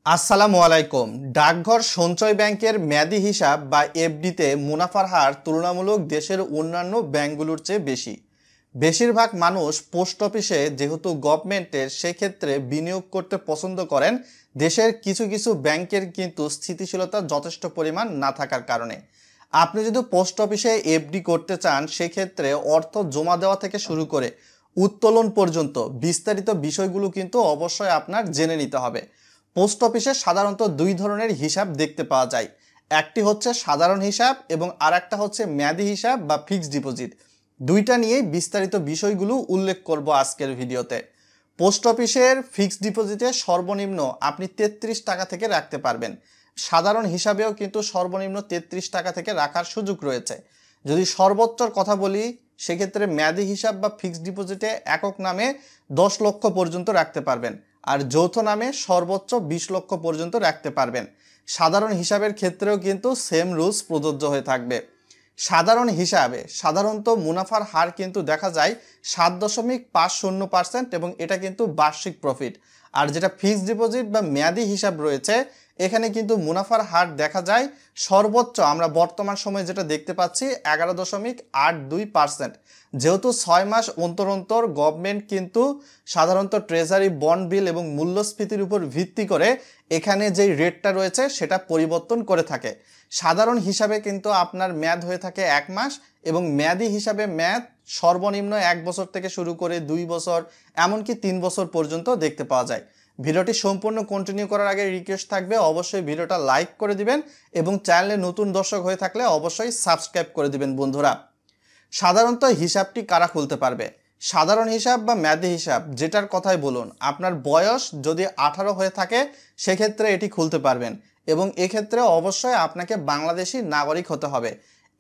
আসসালামু আলাইকুম। ডাকঘর সঞ্চয় ব্যাংকের মেয়াদি হিসাব বা এফডিতে মুনাফার হার তুলনামূলক দেশের অন্যান্য ব্যাংকগুলোর চেয়ে বেশি। বেশিরভাগ মানুষ পোস্ট অফিসে যেহেতু গভর্নমেন্টের, সেক্ষেত্রে বিনিয়োগ করতে পছন্দ করেন দেশের কিছু কিছু ব্যাংকের কিন্তু স্থিতিশীলতা যথেষ্ট পরিমাণ না থাকার কারণে। আপনি যদি পোস্ট অফিসে এফডি করতে চান, সেক্ষেত্রে অর্থ জমা দেওয়া থেকে শুরু করে উত্তোলন পর্যন্ত বিস্তারিত বিষয়গুলো কিন্তু অবশ্যই আপনার জেনে নিতে হবে। পোস্ট অফিসে সাধারণত দুই ধরনের হিসাব দেখতে পাওয়া যায়। একটি হচ্ছে সাধারণ হিসাব এবং আর একটা হচ্ছে মেয়াদি হিসাব বা ফিক্সড ডিপোজিট। দুইটা নিয়েই বিস্তারিত বিষয়গুলো উল্লেখ করব আজকের ভিডিওতে। পোস্ট অফিসের ফিক্সড ডিপোজিটে সর্বনিম্ন আপনি 33 টাকা থেকে রাখতে পারবেন। সাধারণ হিসাবেও কিন্তু সর্বনিম্ন 33 টাকা থেকে রাখার সুযোগ রয়েছে। যদি সর্বোচ্চর কথা বলি, সেক্ষেত্রে মেয়াদি হিসাব বা ফিক্সড ডিপোজিটে একক নামে 10 লক্ষ পর্যন্ত রাখতে পারবেন, আর যৌথ নামে সর্বোচ্চ 20 লক্ষ পর্যন্ত রাখতে পারবেন। সাধারণ হিসাবের ক্ষেত্রেও কিন্তু সেম রুলস প্রযোজ্য হয়ে থাকবে। সাধারণ হিসাবে সাধারণত মুনাফার হার কিন্তু দেখা যায় 7.50% এবং এটা কিন্তু বার্ষিক প্রফিট। আর যেটা ফিক্সড ডিপোজিট বা মেয়াদি হিসাব রয়েছে, এখানে কিন্তু মুনাফার হার দেখা যায় সর্বোচ্চ আমরা বর্তমান সময়ে যেটা দেখতে পাচ্ছি 11.82%। যেহেতু 6 মাস অন্তর অন্তর গভর্নমেন্ট কিন্তু সাধারণত ট্রেজারি বন্ড বিল এবং মূল্যস্ফীতির উপর ভিত্তি করে এখানে যেই রেটটা রয়েছে সেটা পরিবর্তন করে থাকে। সাধারণ হিসাবে কিন্তু আপনার মেয়াদ হয়ে থাকে 1 মাস এবং মেয়াদি হিসাবে মেয়াদ সর্বনিম্ন 1 বছর থেকে শুরু করে 2 বছর, এমনকি 3 বছর পর্যন্ত দেখতে পাওয়া যায়। ভিডিওটি সম্পূর্ণ কন্টিনিউ করার আগে রিকোয়েস্ট থাকবে অবশ্যই ভিডিওটা লাইক করে দিবেন এবং চ্যানেলে নতুন দর্শক হয়ে থাকলে অবশ্যই সাবস্ক্রাইব করে দিবেন বন্ধুরা। সাধারণত হিসাবটি কারা খুলতে পারবে? সাধারণ হিসাব বা মেয়াদি হিসাব যেটার কথাই বলুন, আপনার বয়স যদি 18 হয়ে থাকে সেক্ষেত্রে এটি খুলতে পারবেন এবং এক্ষেত্রে অবশ্যই আপনাকে বাংলাদেশি নাগরিক হতে হবে।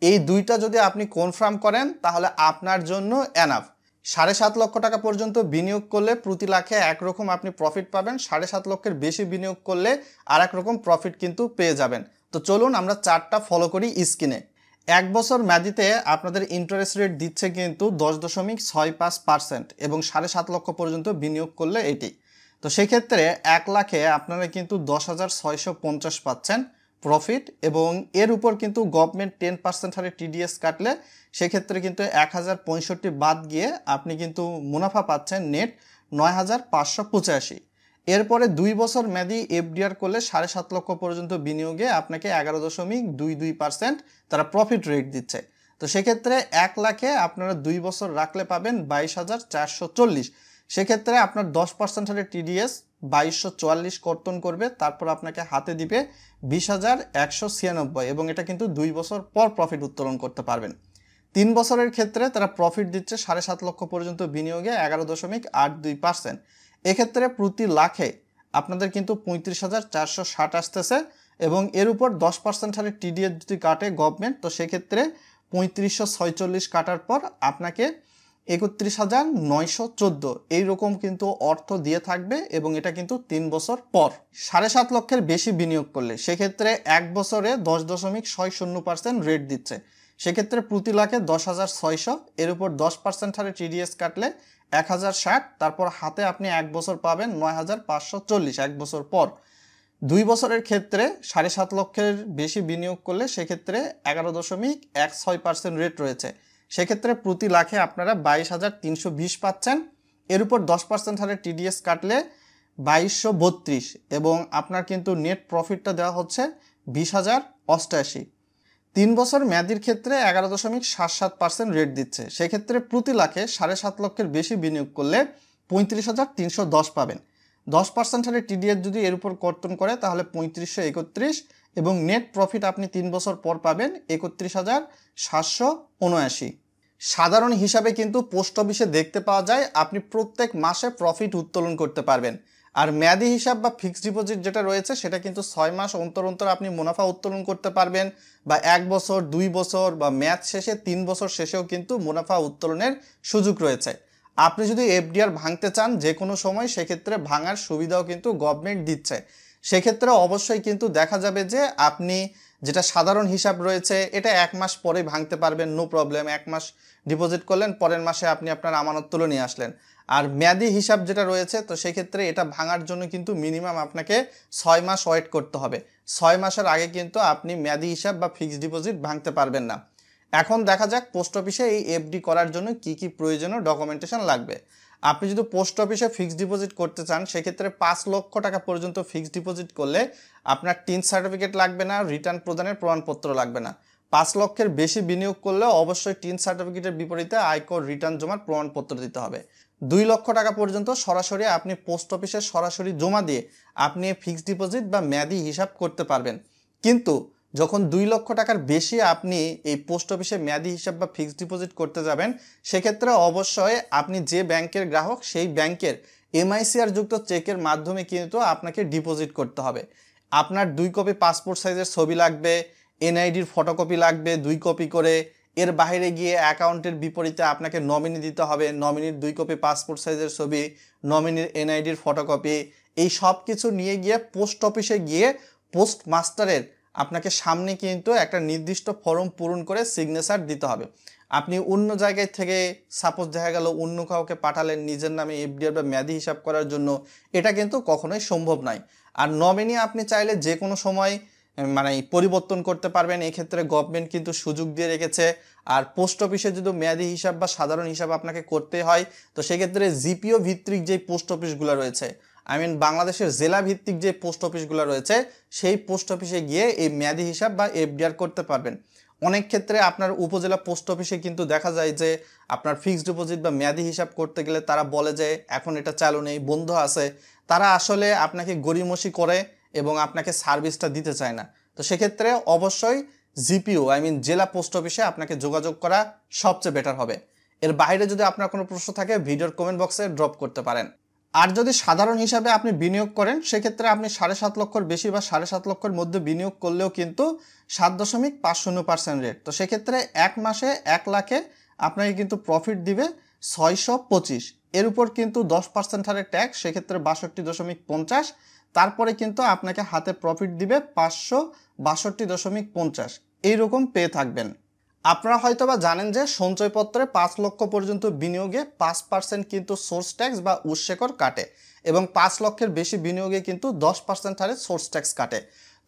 এই দুইটা যদি আপনি কনফার্ম করেন তাহলে আপনার জন্য এনাফ। 7.5 লক্ষ টাকা পর্যন্ত বিনিয়োগ করলে প্রতি লাখে একরকম আপনি প্রফিট পাবেন, 7.5 লক্ষের বেশি বিনিয়োগ করলে আর এক রকম প্রফিট কিন্তু পেয়ে যাবেন। তো চলুন আমরা চার্টটা ফলো করি স্ক্রিনে। 1 বছর মেয়াদিতে আপনাদের ইন্টারেস্ট রেট দিচ্ছে কিন্তু 10.65% এবং 7.5 লক্ষ পর্যন্ত বিনিয়োগ করলে এটি। তো সেক্ষেত্রে 1 লাখে আপনারা কিন্তু 10,650 পাচ্ছেন প্রফিট এবং এর উপর কিন্তু গভর্নমেন্ট 10% হারে টিডিএস কাটলে সেক্ষেত্রে কিন্তু 1065 বাদ গিয়ে আপনি কিন্তু মুনাফা পাচ্ছেন নেট 9,585। এরপরে 2 বছর মেয়াদি এফডিআর করলে 7.5 লক্ষ পর্যন্ত বিনিয়োগে আপনাকে 11.22% তারা প্রফিট রেট দিচ্ছে। তো সেক্ষেত্রে 1 লাখে আপনারা 2 বছর রাখলে পাবেন 22,440। সেক্ষেত্রে আপনার 10% হারে টিডিএস 2244 কর্তন করবে, তারপর আপনাকে হাতে দিবে 20,196 এবং এটা কিন্তু 2 বছর পর প্রফিট উত্তোলন করতে পারবেন। 3 বছরের ক্ষেত্রে তারা প্রফিট দিচ্ছে 7.5 লক্ষ পর্যন্ত বিনিয়োগে 11.82%। এক্ষেত্রে প্রতি লাখে আপনাদের কিন্তু 35,460 আসতেছে এবং এর উপর 10% হারে টিডিএস যদি কাটে গভর্নমেন্ট, তো সেক্ষেত্রে 3546 কাটার পর আপনাকে 31,914 এইরকম কিন্তু অর্থ দিয়ে থাকবে এবং এটা কিন্তু 3 বছর পর। 7.5 লক্ষের বেশি বিনিয়োগ করলে সেক্ষেত্রে 1 বছরে 10.60% রেট দিচ্ছে। সেক্ষেত্রে প্রতি লাখে 10,600, এর উপর 10% হারে টিডিএস কাটলে 1,060, তারপর হাতে আপনি 1 বছর পাবেন 9,540 1 বছর পর। 2 বছরের ক্ষেত্রে 7.5 লক্ষের বেশি বিনিয়োগ করলে সেক্ষেত্রে 11.16% রেট রয়েছে। সেক্ষেত্রে প্রতি লাখে আপনারা 22,320 পাচ্ছেন, এর উপর 10% হারে টিডিএস কাটলে 2232 এবং আপনার কিন্তু নেট প্রফিটটা দেওয়া হচ্ছে 20,088। 3 বছর মেয়াদির ক্ষেত্রে 11.77% রেট দিচ্ছে। সেক্ষেত্রে প্রতি লাখে 7.5 লক্ষের বেশি বিনিয়োগ করলে 35,310 পাবেন। 10% হারে টিডিএস যদি এর উপর কর্তন করে তাহলে 3531 এবং নেট প্রফিট আপনি 3 বছর পর পাবেন 31,779। সাধারণ হিসাবে কিন্তু পোস্ট অফিসে দেখতে পাওয়া যায় আপনি প্রত্যেক মাসে প্রফিট উত্তোলন করতে পারবেন। আর মেয়াদি হিসাব বা ফিক্সড ডিপোজিট যেটা রয়েছে সেটা কিন্তু 6 মাস অন্তর অন্তর আপনি মুনাফা উত্তোলন করতে পারবেন, বা 1 বছর, 2 বছর বা মেয়াদ শেষে 3 বছর শেষেও কিন্তু মুনাফা উত্তোলনের সুযোগ রয়েছে। আপনি যদি এফডিআর ভাঙতে চান যে কোনো সময়, সেক্ষেত্রে ভাঙার সুবিধাও কিন্তু গভর্নমেন্ট দিচ্ছে। সেক্ষেত্রে অবশ্যই কিন্তু দেখা যাবে যে আপনি যেটা সাধারণ হিসাব রয়েছে এটা 1 মাস পরে ভাঙতে পারবেন, নো প্রবলেম। 1 মাস ডিপোজিট করলেন, পরের মাসে আপনি আপনার আমানত তুলে নিয়ে আসলেন। আর মেয়াদি হিসাব যেটা রয়েছে, তো সেক্ষেত্রে এটা ভাঙার জন্য কিন্তু মিনিমাম আপনাকে 6 মাস ওয়েট করতে হবে। 6 মাসের আগে কিন্তু আপনি মেয়াদি হিসাব বা ফিক্সড ডিপোজিট ভাঙতে পারবেন না। এখন দেখা যাক পোস্ট অফিসে এই এফডি করার জন্য কি কি প্রয়োজনীয় ডকুমেন্টেশন লাগবে। আপনি যদি পোস্ট অফিসে ফিক্সড ডিপোজিট করতে চান, সেক্ষেত্রে 5 লক্ষ টাকা পর্যন্ত ফিক্সড ডিপোজিট করলে আপনার টিন সার্টিফিকেট লাগবে না, রিটার্ন প্রদানের প্রমাণপত্র লাগবে না। 5 লক্ষের বেশি বিনিয়োগ করলে অবশ্যই টিন সার্টিফিকেটের বিপরীতে আয়কর রিটার্ন জমার প্রমাণপত্র দিতে হবে। 2 লক্ষ টাকা পর্যন্ত সরাসরি আপনি পোস্ট অফিসে সরাসরি জমা দিয়ে আপনি ফিক্সড ডিপোজিট বা মেয়াদি হিসাব করতে পারবেন। কিন্তু যখন 2 লক্ষ টাকার বেশি আপনি এই পোস্ট অফিসে মেয়াদি হিসাব বা ফিক্সড ডিপোজিট করতে যাবেন, সেক্ষেত্রে অবশ্যই আপনি যে ব্যাংকের গ্রাহক সেই ব্যাংকের এমআইসিআর যুক্ত চেকের মাধ্যমে কিন্তু আপনাকে ডিপোজিট করতে হবে। আপনার 2 কপি পাসপোর্ট সাইজের ছবি লাগবে, এনআইডির ফটোকপি লাগবে 2 কপি করে। এর বাইরে গিয়ে অ্যাকাউন্টের বিপরীতে আপনাকে নমিনি দিতে হবে, নমিনির 2 কপি পাসপোর্ট সাইজের ছবি, নমিনির এনআইডির ফটোকপি। এই সব কিছু নিয়ে গিয়ে পোস্ট অফিসে গিয়ে পোস্ট মাস্টারের আপনাকে সামনে কিন্তু একটা নির্দিষ্ট ফর্ম পূরণ করে সিগনেচার দিতে হবে। আপনি অন্য জায়গায় থেকে সাপোজ দেখা গেল অন্য কাউকে পাঠালেন নিজের নামে এফডিআর বা মেয়াদি হিসাব করার জন্য, এটা কিন্তু কখনোই সম্ভব নয়। আর নমিনি আপনি চাইলে যে কোনো সময় পরিবর্তন করতে পারবেন, এক্ষেত্রে গভর্নমেন্ট কিন্তু সুযোগ দিয়ে রেখেছে। আর পোস্ট অফিসে যদি মেয়াদি হিসাব বা সাধারণ হিসাব আপনাকে করতে হয়, তো সেক্ষেত্রে জিপিও ভিত্তিক যে পোস্ট অফিসগুলো রয়েছে, বাংলাদেশের জেলা ভিত্তিক যে পোস্ট অফিসগুলো রয়েছে, সেই পোস্ট অফিসে গিয়ে এই মেয়াদি হিসাব বা এফডিআর করতে পারবেন। অনেক ক্ষেত্রে আপনার উপজেলা পোস্ট অফিসে কিন্তু দেখা যায় যে আপনার ফিক্সড ডিপোজিট বা মেয়াদি হিসাব করতে গেলে তারা বলে যে এখন এটা চালু নেই, বন্ধ আছে। তারা আসলে আপনাকে গড়িমসি করে এবং আপনাকে সার্ভিসটা দিতে চায় না। তো সেক্ষেত্রে অবশ্যই জিপিও জেলা পোস্ট অফিসে আপনাকে যোগাযোগ করা সবচেয়ে বেটার হবে। এর বাইরে যদি আপনার কোনো প্রশ্ন থাকে ভিডিওর কমেন্ট বক্সে ড্রপ করতে পারেন। আর যদি সাধারণ হিসাবে আপনি বিনিয়োগ করেন, সেক্ষেত্রে আপনি 7.5 লক্ষর বেশি বা 7.5 লক্ষের মধ্যে বিনিয়োগ করলেও কিন্তু 7.50% রেট। তো সেক্ষেত্রে 1 মাসে 1 লাখে আপনাকে কিন্তু প্রফিট দিবে 625। এর উপর কিন্তু 10% হারে ট্যাক্স, সেক্ষেত্রে 62.50। তারপরে কিন্তু আপনাকে হাতে প্রফিট দিবে 562.50। এইরকম পেয়ে থাকবেন। আপনারা হয়তোবা জানেন যে সঞ্চয়পত্রে 5 লক্ষ পর্যন্ত বিনিয়োগে 5% কিন্তু সোর্স ট্যাক্স বা উৎসেকর কাটে, এবং 5 লক্ষের বেশি বিনিয়োগে কিন্তু 10% হারে সোর্স ট্যাক্স কাটে।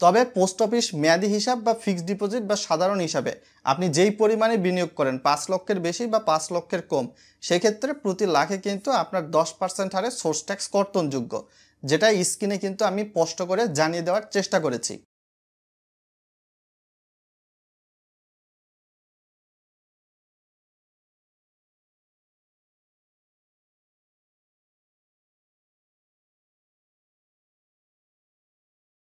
তবে পোস্ট অফিস মেয়াদি হিসাব বা ফিক্সড ডিপোজিট বা সাধারণ হিসাবে আপনি যেই পরিমাণে বিনিয়োগ করেন, 5 লক্ষের বেশি বা 5 লক্ষের কম, সেক্ষেত্রে প্রতি লাখে কিন্তু আপনার 10% হারে সোর্স ট্যাক্স কর্তনযোগ্য, যেটা স্ক্রিনে কিন্তু আমি স্পষ্ট করে জানিয়ে দেওয়ার চেষ্টা করেছি।